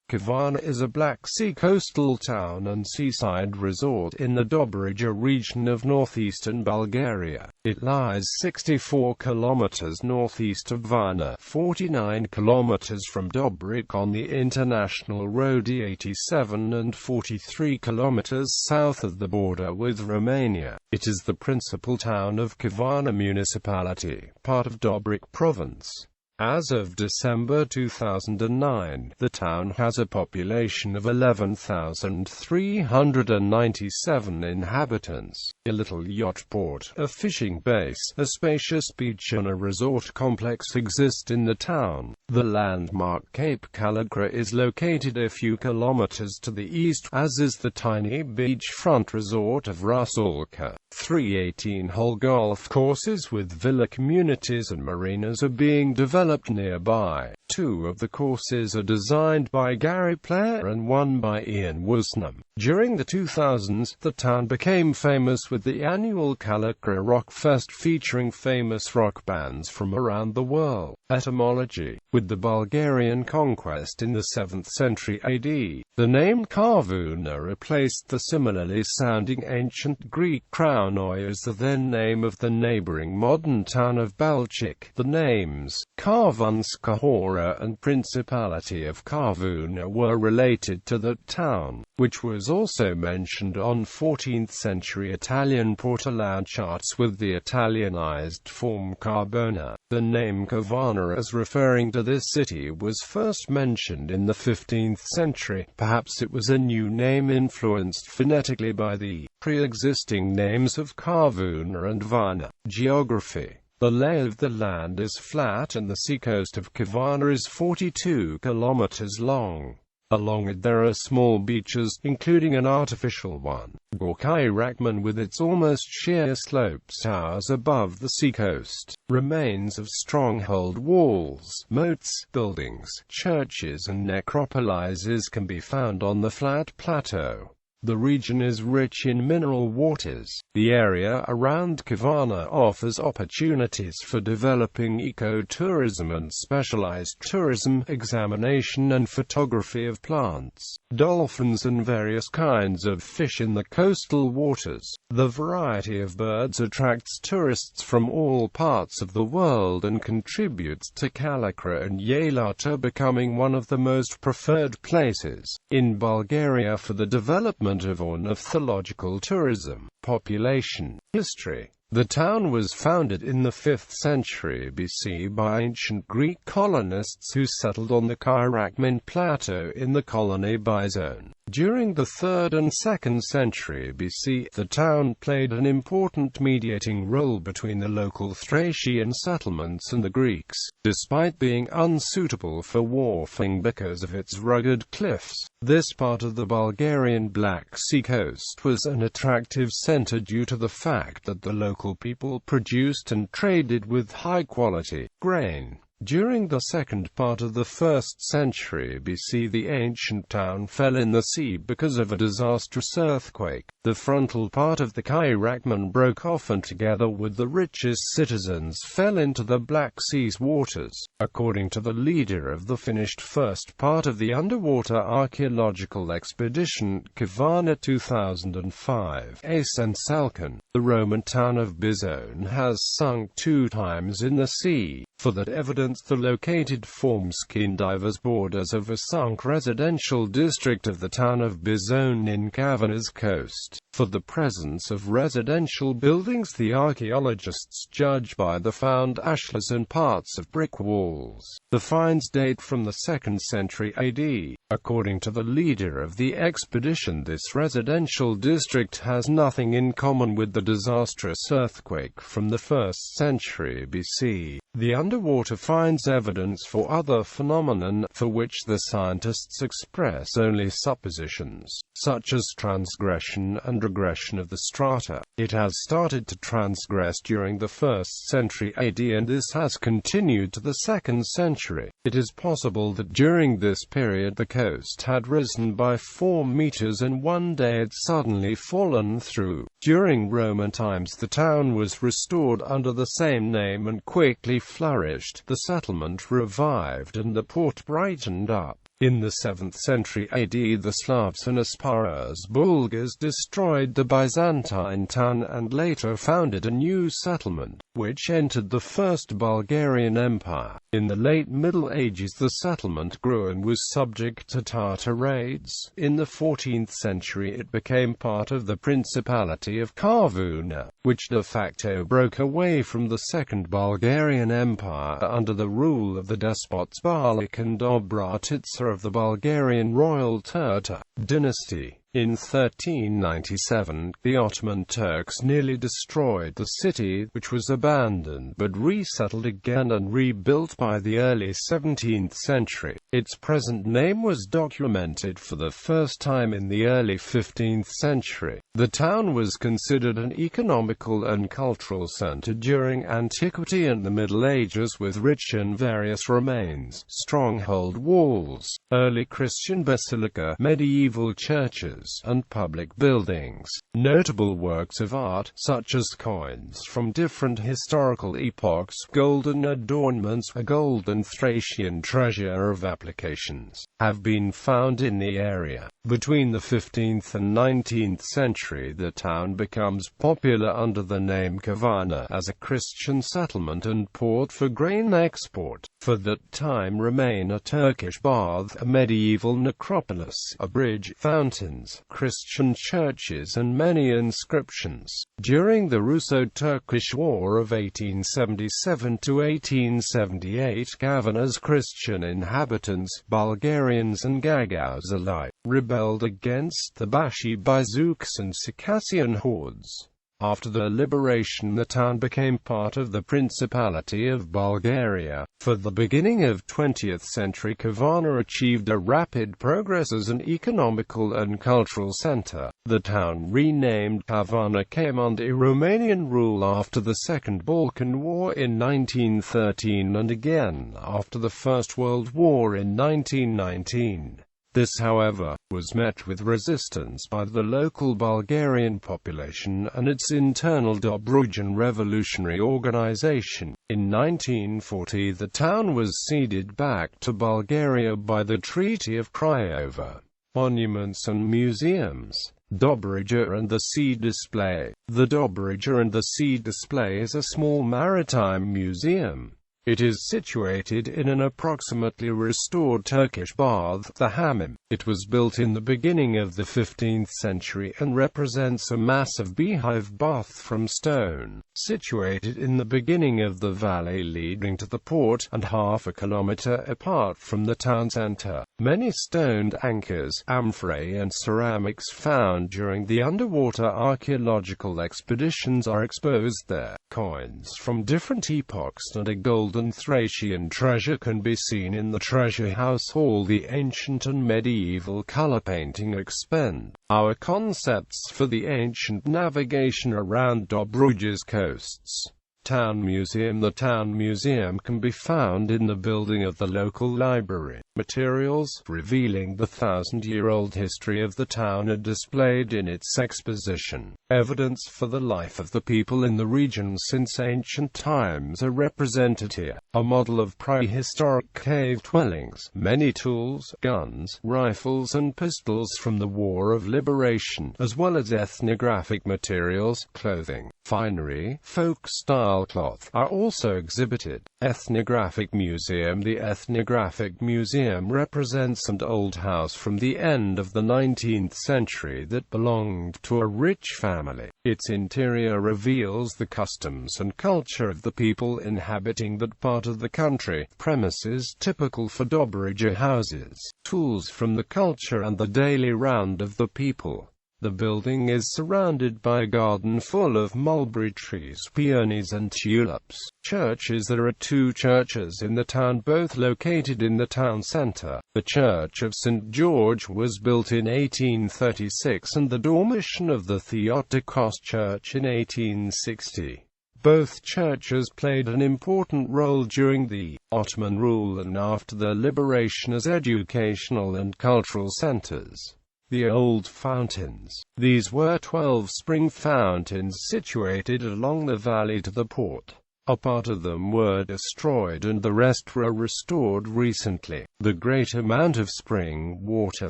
Kavarna is a Black Sea coastal town and seaside resort in the Dobruja region of northeastern Bulgaria. It lies 64 kilometers northeast of Varna, 49 kilometers from Dobrich on the international road E87 and 43 kilometers south of the border with Romania. It is the principal town of Kavarna Municipality, part of Dobrich province. As of December 2009, the town has a population of 11,397 inhabitants, a little yacht port, a fishing base, a spacious beach and a resort complex exist in the town. The landmark Cape Caligula is located a few kilometers to the east, as is the tiny beachfront resort of Rusalka. 3 18-hole golf courses with villa communities and marinas are being developed nearby. 2 of the courses are designed by Gary Player and one by Ian Woosnam. During the 2000s, the town became famous with the annual Caligula Rock Fest featuring famous rock bands from around the world. Etymology: with the Bulgarian conquest in the 7th century AD, the name Kavarna replaced the similarly sounding ancient Greek Krounou as the then name of the neighboring modern town of Dobrich. The names Kavarnska Hora and Principality of Kavarna were related to the town, which was also mentioned on 14th-century Italian portolan charts with the Italianized form Carbona. The name Kavarna as referring to this city was first mentioned in the 15th century. Perhaps it was a new name influenced phonetically by the pre-existing names of Kavarna and Varna. Geography: the lay of the land is flat and the seacoast of Kavarna is 42 kilometers long. Along it there are small beaches, including an artificial one, Kavarna, with its almost sheer slopes towers above the seacoast. Remains of stronghold walls, moats, buildings, churches and necropolises can be found on the flat plateau. The region is rich in mineral waters. The area around Kavarna offers opportunities for developing ecotourism and specialized tourism, examination and photography of plants, dolphins and various kinds of fish in the coastal waters. The variety of birds attracts tourists from all parts of the world and contributes to Caligula and Yalata becoming one of the most preferred places in Bulgaria for the development of ornithological tourism. Population. History: the town was founded in the 5th century BC by ancient Greek colonists who settled on the Kavarna Plateau in the colony Bizone. During the 3rd and 2nd century BC, the town played an important mediating role between the local Thracian settlements and the Greeks, despite being unsuitable for warfare because of its rugged cliffs. This part of the Bulgarian Black Sea coast was an attractive center due to the fact that the local people produced and traded with high-quality grain. During the second part of the 1st century BC, the ancient town fell in the sea because of a disastrous earthquake. The frontal part of the Kavarna broke off and together with the richest citizens fell into the Black Sea's waters. According to the leader of the finished first part of the underwater archaeological expedition, Kavarna 2005, Asen Salkin, the Roman town of Bizone has sunk 2 times in the sea. For that evidence, the located form skin divers borders of a sunk residential district of the town of Bizone in Kavarna's coast. For the presence of residential buildings, the archaeologists judge by the found ashlars and parts of brick walls. The finds date from the 2nd century AD. According to the leader of the expedition, this residential district has nothing in common with the disastrous earthquake from the 1st century BC. The underwater finds evidence for other phenomenon, for which the scientists express only suppositions, such as transgression and regression of the strata. It has started to transgress during the 1st century AD and this has continued to the 2nd century. It is possible that during this period the coast had risen by 4 meters and one day it suddenly fallen through. During Roman times the town was restored under the same name and quickly flourished. The settlement revived and the port brightened up. In the 7th century AD, the Slavs and as far as Bulgars destroyed the Byzantine town and later founded a new settlement, which entered the First Bulgarian Empire. In the late Middle Ages the settlement grew and was subject to Tatar raids. In the 14th century it became part of the Principality of Kavarna, which de facto broke away from the Second Bulgarian Empire under the rule of the despots Barlik and Dobruja of the Bulgarian royal Tatar dynasty. In 1397, the Ottoman Turks nearly destroyed the city, which was abandoned but resettled again and rebuilt by the early 17th century. Its present name was documented for the first time in the early 15th century. The town was considered an economical and cultural center during antiquity and the Middle Ages, with rich and various remains, stronghold walls, early Christian basilica, medieval churches, and public buildings. Notable works of art, such as coins from different historical epochs, golden adornments, a golden Thracian treasure of applications, have been found in the area. Between the 15th and 19th century the town becomes popular under the name Kavarna as a Christian settlement and port for grain export. For that time remain a Turkish bath, a medieval necropolis, a bridge, fountains, Christian churches and many inscriptions. During the Russo-Turkish War of 1877 to 1878, Kavarna's Christian inhabitants, Bulgarians and Gagauz alike, rebelled against the Bashi Bazouks and Circassian hordes. After the liberation the town became part of the Principality of Bulgaria. For the beginning of 20th century Kavarna achieved a rapid progress as an economical and cultural center. The town, renamed Kavarna, came under Romanian rule after the Second Balkan War in 1913 and again after the First World War in 1919. This, however, was met with resistance by the local Bulgarian population and its internal Dobrujan revolutionary organization. In 1940 the town was ceded back to Bulgaria by the Treaty of Craiova. Monuments and museums. Dobruja and the Sea Display. The Dobruja and the Sea Display is a small maritime museum. It is situated in an approximately restored Turkish bath, the Hammam. It was built in the beginning of the 15th century and represents a massive beehive bath from stone, situated in the beginning of the valley leading to the port, and half a kilometre apart from the town centre. Many stoned anchors, amphorae and ceramics found during the underwater archaeological expeditions are exposed there. Coins from different epochs and a golden Thracian treasure can be seen in the treasure house hall. The ancient and medieval color painting expend our concepts for the ancient navigation around Dobruja's coasts. Town Museum. The Town Museum can be found in the building of the local library. Materials revealing the 1,000-year-old history of the town are displayed in its exposition. Evidence for the life of the people in the region since ancient times are represented here. A model of prehistoric cave dwellings. Many tools, guns, rifles and pistols from the War of Liberation, as well as ethnographic materials, clothing, finery, folk-style cloth, are also exhibited. Ethnographic Museum. The Ethnographic Museum represents an old house from the end of the 19th century that belonged to a rich family. Its interior reveals the customs and culture of the people inhabiting that part of the country. Premises typical for Dobruja houses. Tools from the culture and the daily round of the people. The building is surrounded by a garden full of mulberry trees, peonies and tulips. Churches. There are two churches in the town, both located in the town centre. The Church of St. George was built in 1836 and the Dormition of the Theotokos Church in 1860. Both churches played an important role during the Ottoman rule and after their liberation as educational and cultural centres. The old fountains. These were 12 spring fountains situated along the valley to the port. A part of them were destroyed and the rest were restored recently. The great amount of spring water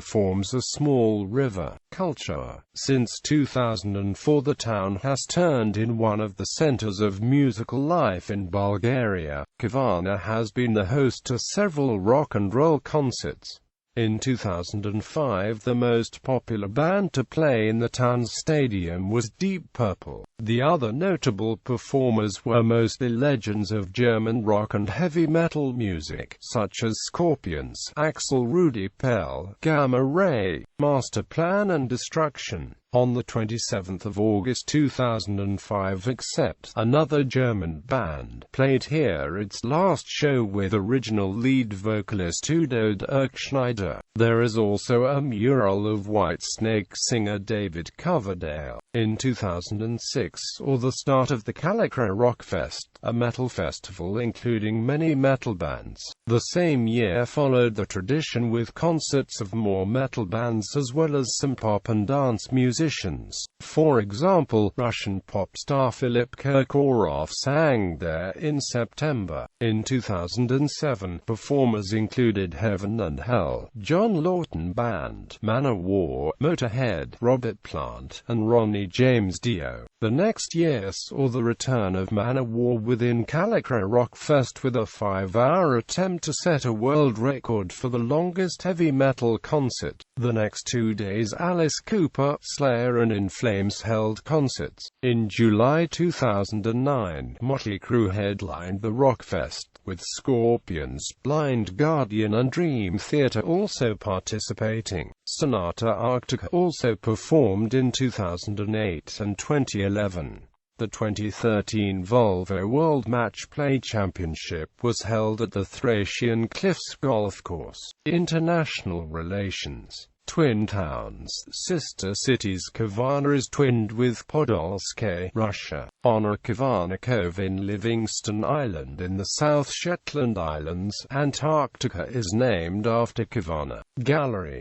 forms a small river. Culture. Since 2004 the town has turned into one of the centers of musical life in Bulgaria. Kavarna has been the host to several rock and roll concerts. In 2005, the most popular band to play in the town's stadium was Deep Purple. The other notable performers were mostly legends of German rock and heavy metal music, such as Scorpions, Axl Rudi Pell, Gamma Ray, Masterplan and Destruction. On the 27th of August 2005, Accept, another German band, played here its last show with original lead vocalist Udo Dirkschneider. There is also a mural of Whitesnake singer David Coverdale. In 2006, or the start of the Kalikra Rockfest, a metal festival including many metal bands. The same year followed the tradition with concerts of more metal bands as well as some pop and dance musicians. For example, Russian pop star Philip Kirkorov sang there in September. In 2007, performers included Heaven and Hell, John Lawton Band, Manowar, Motorhead, Robert Plant, and Ronnie James Dio. The next year saw the return of Manowar within Kalikra Rockfest with a 5-hour attempt to set a world record for the longest heavy metal concert. The next 2 days Alice Cooper, Slayer and In Flames held concerts. In July 2009, Motley Crue headlined the Rockfest, with Scorpions, Blind Guardian and Dream Theater also participating. Sonata Arctica also performed in 2008 and 2011. The 2013 Volvo World Match Play Championship was held at the Thracian Cliffs Golf Course. International relations. Twin towns. Sister cities. Kavarna is twinned with Podolsk, Russia. Honor Kavarna Cove in Livingston Island in the South Shetland Islands, Antarctica is named after Kavarna. Gallery.